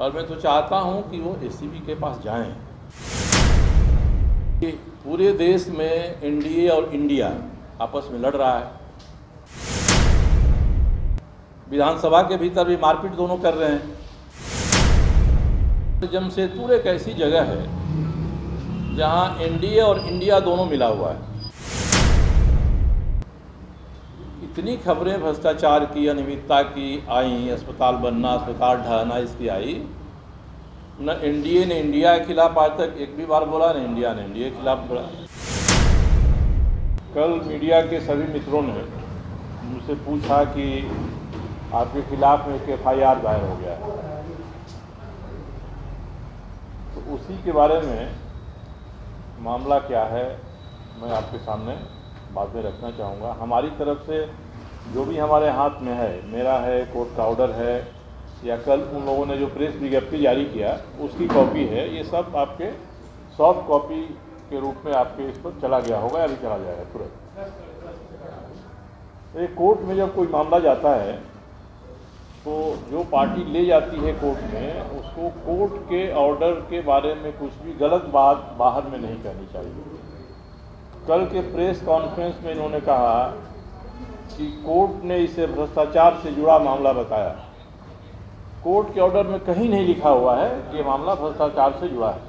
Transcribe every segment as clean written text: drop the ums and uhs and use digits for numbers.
और मैं तो चाहता हूं कि वो एसीबी के पास जाएं। पूरे देश में एनडीए और इंडिया आपस में लड़ रहा है। विधानसभा के भीतर भी मारपीट दोनों कर रहे हैं। जमशेदपुर एक ऐसी जगह है जहां एनडीए और इंडिया दोनों मिला हुआ है। इतनी खबरें भ्रष्टाचार की, अनियमितता की आई, अस्पताल बनना, अस्पताल ढहना इसकी आई, न एनडीए ने इंडिया के खिलाफ आज तक एक भी बार बोला, न इंडिया ने एनडीए के खिलाफ बोला। कल मीडिया के सभी मित्रों ने मुझसे पूछा कि आपके खिलाफ में एक एफआईआर दायर हो गया है, तो उसी के बारे में मामला क्या है मैं आपके सामने बातें रखना चाहूँगा। हमारी तरफ से जो भी हमारे हाथ में है, मेरा है, कोर्ट का ऑर्डर है, या कल उन लोगों ने जो प्रेस विज्ञप्ति जारी किया उसकी कॉपी है, ये सब आपके सॉफ्ट कॉपी के रूप में आपके इस पर चला गया होगा या अभी चला जाएगा तुरंत। एक कोर्ट में जब कोई मामला जाता है तो जो पार्टी ले जाती है कोर्ट में, उसको कोर्ट के ऑर्डर के बारे में कुछ भी गलत बात बाहर में नहीं कहनी चाहिए। कल के प्रेस कॉन्फ्रेंस में इन्होंने कहा कि कोर्ट ने इसे भ्रष्टाचार से जुड़ा मामला बताया। कोर्ट के ऑर्डर में कहीं नहीं लिखा हुआ है कि ये मामला भ्रष्टाचार से जुड़ा है।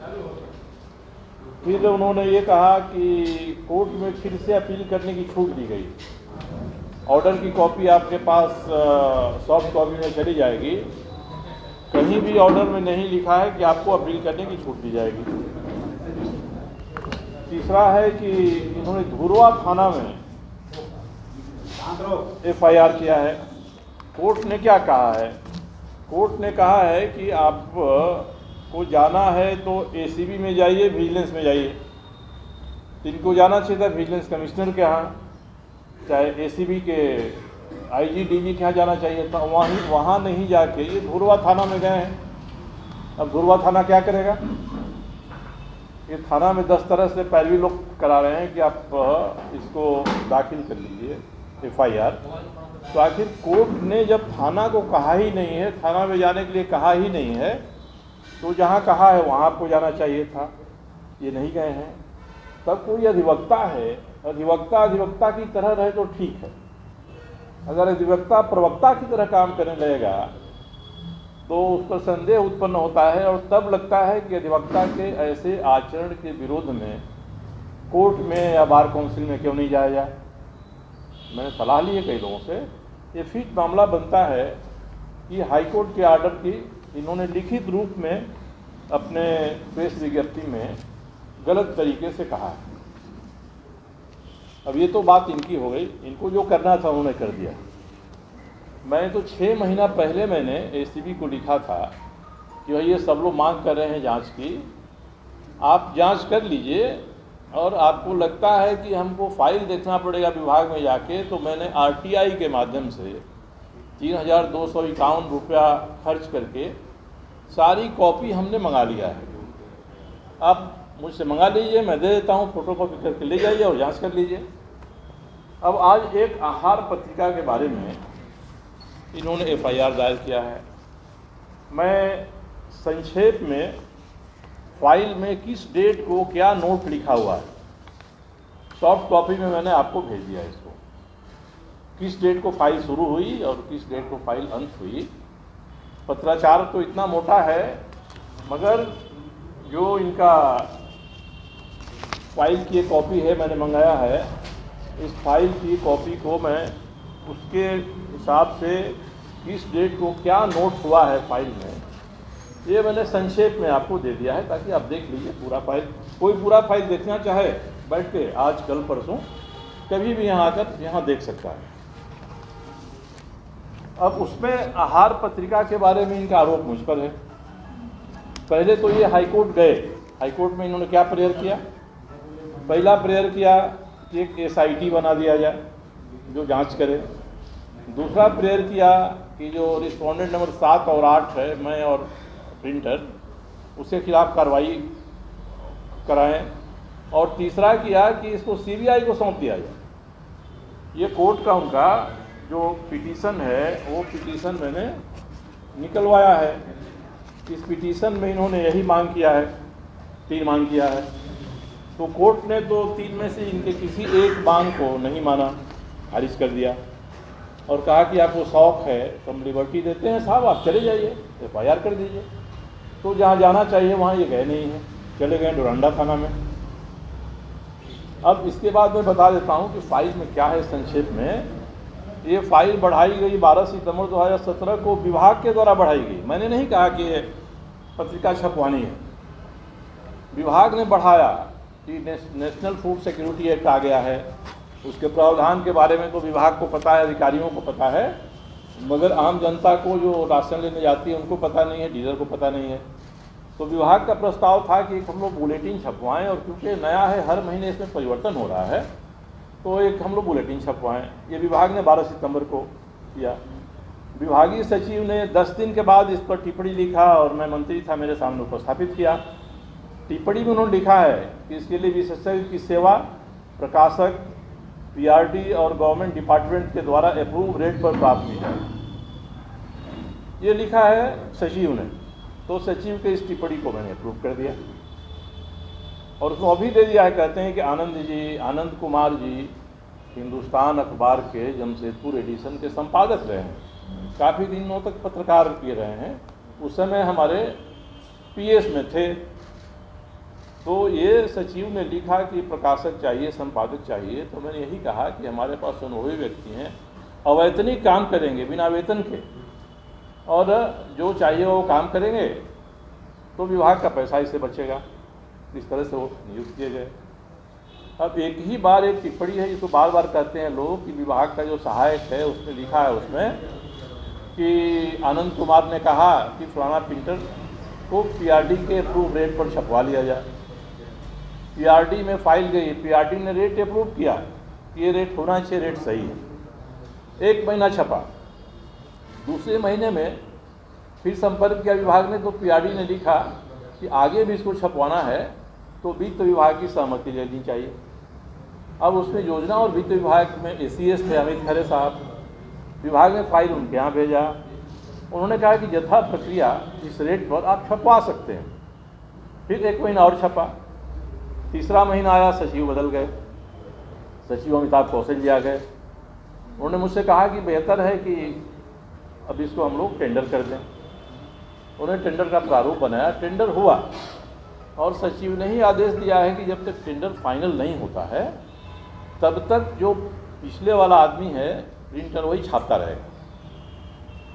फिर उन्होंने ये कहा कि कोर्ट में फिर से अपील करने की छूट दी गई। ऑर्डर की कॉपी आपके पास सॉफ्ट कॉपी में चली जाएगी, कहीं भी ऑर्डर में नहीं लिखा है कि आपको अपील करने की छूट दी जाएगी। तीसरा है कि इन्होंने धुरवा थाना में एफआईआर किया है। कोर्ट ने क्या कहा है? कोर्ट ने कहा है कि आप को जाना है तो एसीबी में जाइए, विजिलेंस में जाइए। इनको जाना चाहिए था विजिलेंस कमिश्नर के यहाँ, चाहे एसीबी के आईजी डीजी के यहाँ जाना चाहिए था। वहाँ नहीं जाके ये धुरवा थाना में गए हैं। अब धुरवा थाना क्या करेगा? ये थाना में 10 तरह से पैरवी लोग करा रहे हैं कि आप इसको दाखिल कर लीजिए एफआईआर। तो आखिर कोर्ट ने जब थाना को कहा ही नहीं है, थाना में जाने के लिए कहा ही नहीं है, तो जहाँ कहा है वहाँ आपको जाना चाहिए था। ये नहीं गए हैं। तब कोई अधिवक्ता है, अधिवक्ता की तरह रहे तो ठीक है। अगर अधिवक्ता प्रवक्ता की तरह काम करने लगेगा तो उस पर संदेह उत्पन्न होता है, और तब लगता है कि अधिवक्ता के ऐसे आचरण के विरोध में कोर्ट में या बार काउंसिल में क्यों नहीं जाया जाए। मैंने सलाह ली है कई लोगों से। ये फिर मामला बनता है कि हाईकोर्ट के आर्डर की इन्होंने लिखित रूप में अपने प्रेस विज्ञप्ति में गलत तरीके से कहा है। अब ये तो बात इनकी हो गई, इनको जो करना था उन्होंने कर दिया। मैं तो 6 महीना पहले मैंने एसीबी को लिखा था कि भाई ये सब लोग मांग कर रहे हैं जांच की, आप जांच कर लीजिए, और आपको लगता है कि हमको फाइल देखना पड़ेगा विभाग में जाके, तो मैंने आरटीआई के माध्यम से 3251 रुपया खर्च करके सारी कॉपी हमने मंगा लिया है। आप मुझसे मंगा लीजिए, मैं दे देता हूँ, फोटोकॉपी करके ले जाइए और जांच कर लीजिए। अब आज एक आहार पत्रिका के बारे में इन्होंने एफआईआर दायर किया है। मैं संक्षेप में फाइल में किस डेट को क्या नोट लिखा हुआ है, सॉफ्ट कॉपी में मैंने आपको भेज दिया है। इसको किस डेट को फाइल शुरू हुई और किस डेट को फाइल अंत हुई। पत्राचार तो इतना मोटा है, मगर जो इनका फाइल की एक कॉपी है मैंने मंगाया है, इस फाइल की कॉपी को मैं उसके हिसाब से किस डेट को क्या नोट हुआ है फाइल में, ये मैंने संक्षेप में आपको दे दिया है, ताकि आप देख लीजिए पूरा फाइल। कोई पूरा फाइल देखना चाहे बैठ के आज कल परसों कभी भी यहाँ आकर यहाँ देख सकता है। अब उसमें आहार पत्रिका के बारे में इनका आरोप मुझ पर है। पहले तो ये हाईकोर्ट गए, हाईकोर्ट में इन्होंने क्या प्रेयर किया? पहला प्रेयर किया कि एक एसआईटी बना दिया जाए जो जांच करे। दूसरा प्रेयर किया कि जो रिस्पोंडेंट नंबर 7 और 8 है, मैं और प्रिंटर, उसके खिलाफ कार्रवाई कराएं। और तीसरा किया कि इसको सीबीआई को सौंप दिया जाए। ये कोर्ट का उनका जो पिटीशन है, वो पिटीशन मैंने निकलवाया है। इस पिटीशन में इन्होंने यही मांग किया है, 3 मांग किया है। तो कोर्ट ने तो 3 में से इनके किसी एक मांग को नहीं माना, खारिज कर दिया और कहा कि आपको शौक है तो हम लिबर्टी देते हैं साहब, आप चले जाइए, FIR कर दीजिए। तो जहाँ जाना चाहिए वहाँ ये गए नहीं हैं, चले गए डोरंडा थाना में। अब इसके बाद मैं बता देता हूँ कि फाइल में क्या है संक्षेप में। ये फाइल बढ़ाई गई 12 सितंबर 2017 को विभाग के द्वारा बढ़ाई गई। मैंने नहीं कहा कि ये पत्रिका छपवानी है, विभाग ने बढ़ाया कि नेशनल फूड सिक्योरिटी एक्ट आ गया है, उसके प्रावधान के बारे में तो विभाग को पता है, अधिकारियों को पता है, मगर आम जनता को जो राशन लेने जाती है उनको पता नहीं है, डीलर को पता नहीं है। तो विभाग का प्रस्ताव था कि एक हम लोग बुलेटिन छपवाएं, और क्योंकि नया है, हर महीने इसमें परिवर्तन हो रहा है, तो एक हम लोग बुलेटिन छपवाएं। ये विभाग ने 12 सितंबर को किया। विभागीय सचिव ने 10 दिन के बाद इस पर टिप्पणी लिखा और मैं मंत्री था, मेरे सामने उपस्थापित किया। टिप्पणी में उन्होंने लिखा है कि इसके लिए विशेषज्ञ की सेवा प्रकाशक, PRD और गवर्नमेंट डिपार्टमेंट के द्वारा अप्रूव रेट पर प्राप्त की जाए, ये लिखा है सचिव ने। तो सचिव के इस टिप्पणी को मैंने अप्रूव कर दिया और उसको अभी दे दिया है। कहते हैं कि आनंद कुमार जी हिंदुस्तान अखबार के जमशेदपुर एडिशन के संपादक रहे हैं, काफ़ी दिनों तक पत्रकार किए रहे हैं, उस समय हमारे PS में थे। तो ये सचिव ने लिखा कि प्रकाशक चाहिए, संपादक चाहिए। तो मैंने यही कहा कि हमारे पास अनुभवी व्यक्ति हैं, अवैतनिक काम करेंगे बिना वेतन के, और जो चाहिए वो काम करेंगे, तो विभाग का पैसा इससे बचेगा। इस तरह से वो नियुक्त किए गए। अब एक ही बार एक टिप्पणी है जिसको बार बार कहते हैं लोग कि विभाग का जो सहायक है उसने लिखा है उसमें कि आनंद कुमार ने कहा कि फलाना प्रिंटर को PRD के अप्रूव रेट पर छपवा लिया जाए। PRD में फाइल गई, PRD ने रेट अप्रूव किया, ये रेट होना चाहिए, रेट सही है। 1 महीना छपा, दूसरे महीने में फिर संपर्क किया विभाग ने, तो PRD ने लिखा कि आगे भी इसको छपवाना है तो वित्त विभाग की सहमति लेनी चाहिए। अब उसमें योजना और वित्त विभाग में ACS थे अमित खरे साहब, विभाग ने फाइल उनके यहाँ भेजा। उन्होंने कहा कि यथा प्रक्रिया इस रेट पर आप छपवा सकते हैं। फिर 1 महीना और छपा, तीसरा महीना आया, सचिव बदल गए, सचिव अमिताभ कौशल्या गए। उन्होंने मुझसे कहा कि बेहतर है कि अब इसको हम लोग टेंडर कर दें। उन्होंने टेंडर का प्रारूप बनाया, टेंडर हुआ, और सचिव ने ही आदेश दिया है कि जब तक टेंडर फाइनल नहीं होता है तब तक जो पिछले वाला आदमी है प्रिंटर वही छापता रहेगा,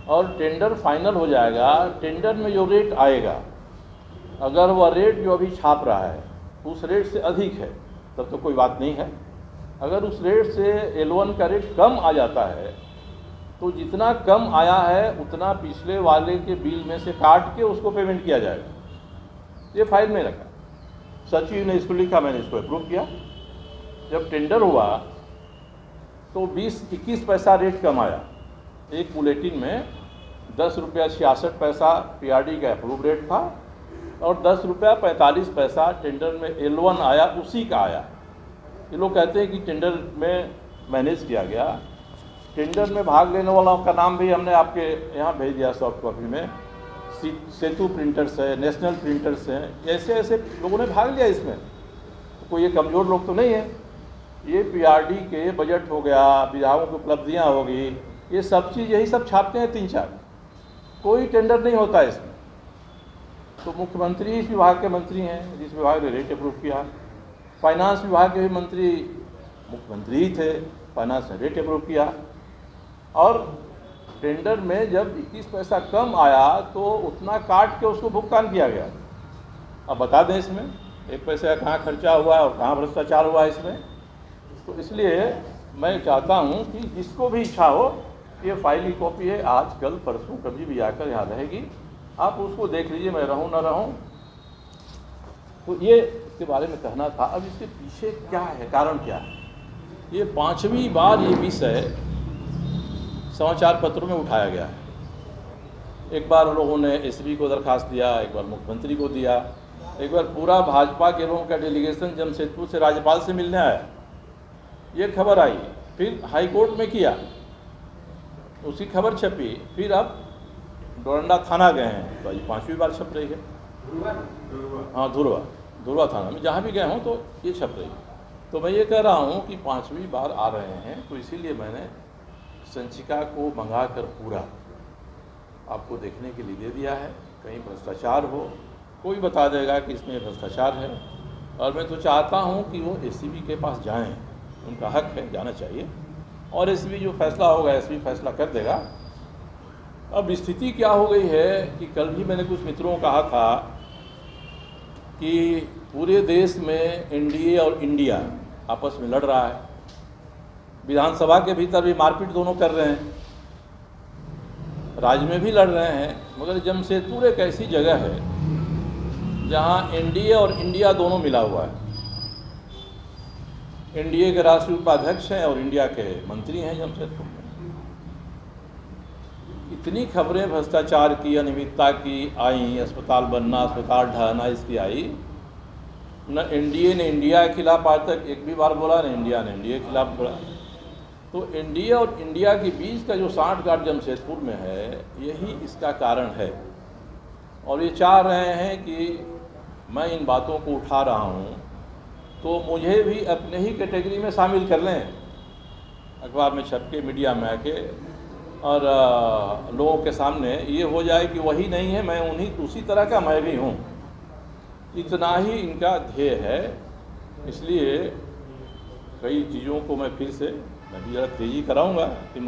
और टेंडर फाइनल हो जाएगा। टेंडर में जो रेट आएगा, अगर वह रेट जो अभी छाप रहा है उस रेट से अधिक है तब तो कोई बात नहीं है। अगर उस रेट से L1 का रेट कम आ जाता है तो जितना कम आया है उतना पिछले वाले के बिल में से काट के उसको पेमेंट किया जाएगा। ये फाइल में रखा, सचिव ने इसको लिखा, मैंने इसको अप्रूव किया। जब टेंडर हुआ तो 20-21 पैसा रेट कम आया। एक बुलेटिन में 10 रुपया 66 पैसा PRD का अप्रूव रेट था और 10 रुपया 45 पैसा टेंडर में L1 आया, उसी का आया। ये लोग कहते हैं कि टेंडर में मैनेज किया गया। टेंडर में भाग लेने वालों का नाम भी हमने आपके यहाँ भेज दिया सॉफ्ट कॉपी में। सेतु प्रिंटर्स है, नेशनल प्रिंटर्स हैं, ऐसे ऐसे लोगों ने भाग लिया इसमें। कोई ये कमज़ोर लोग तो नहीं है। ये PRD के बजट हो गया, विभागों की उपलब्धियाँ होगी, ये सब चीज़ यही सब छापते हैं 3-4, कोई टेंडर नहीं होता इसमें। तो मुख्यमंत्री इस विभाग के मंत्री हैं जिस विभाग ने रेट अप्रूव किया। फाइनेंस विभाग के भी मंत्री मुख्यमंत्री ही थे, फाइनेंस ने रेट अप्रूव किया। और टेंडर में जब 21 पैसा कम आया तो उतना काट के उसको भुगतान किया गया। अब बता दें इसमें 1 पैसे का कहाँ खर्चा हुआ है और कहाँ भ्रष्टाचार हुआ है इसमें। तो इसलिए मैं चाहता हूँ कि जिसको भी इच्छा हो, ये फाइल की कॉपी है, आज कल परसों कभी भी आकर यहाँ रहेगी, आप उसको देख लीजिए, मैं रहूँ ना रहूँ। तो ये इसके बारे में कहना था। अब इसके पीछे क्या है, कारण क्या है? ये 5वीं बार ये विषय समाचार पत्रों में उठाया गया है। एक बार लोगों ने SB को दरखास्त दिया, एक बार मुख्यमंत्री को दिया, एक बार पूरा भाजपा के लोगों का डेलीगेशन जमशेदपुर से राज्यपाल से मिलने आया, ये खबर आई। फिर हाई कोर्ट में किया, उसकी खबर छपी। फिर अब डोरंडा थाना गए हैं तो आज 5वीं बार छप रही है। हाँ, धुरवा थाना में जहाँ भी गए हों तो ये छप रही है। तो मैं ये कह रहा हूँ कि 5वीं बार आ रहे हैं, तो इसीलिए मैंने संचिका को मंगा कर पूरा आपको देखने के लिए दे दिया है। कहीं भ्रष्टाचार हो, कोई बता देगा कि इसमें भ्रष्टाचार है, और मैं तो चाहता हूँ कि वो एसीबी के पास जाएं, उनका हक है, जाना चाहिए, और एसीबी जो फैसला होगा एसीबी फैसला कर देगा। अब स्थिति क्या हो गई है कि कल भी मैंने कुछ मित्रों को कहा था कि पूरे देश में एनडीए और इंडिया आपस में लड़ रहा है, विधानसभा के भीतर भी मारपीट दोनों कर रहे हैं, राज्य में भी लड़ रहे हैं, मगर जमशेदपुर एक ऐसी जगह है जहां एनडीए और इंडिया दोनों मिला हुआ है। एनडीए के राष्ट्रीय उपाध्यक्ष हैं और इंडिया के मंत्री हैं जमशेदपुर में। इतनी खबरें भ्रष्टाचार की, अनियमितता की आई, अस्पताल बनना, अस्पताल ढहना इसकी आई, न एनडीए ने इंडिया के खिलाफ आज तक एक भी बार बोला, न इंडिया ने एनडीए के खिलाफ बोला। तो एनडीए और इंडिया के बीच का जो सांठगांठ जमशेदपुर में है, यही इसका कारण है। और ये चाह रहे हैं कि मैं इन बातों को उठा रहा हूँ तो मुझे भी अपने ही कैटेगरी में शामिल कर लें, अखबार में छप के, मीडिया में आके, और लोगों के सामने ये हो जाए कि वही नहीं है, मैं उन्हीं उसी तरह का मैं भी हूँ। इतना ही इनका ध्येय है। इसलिए कई चीज़ों को मैं फिर से ज़रा तेज़ी कराऊँगा कि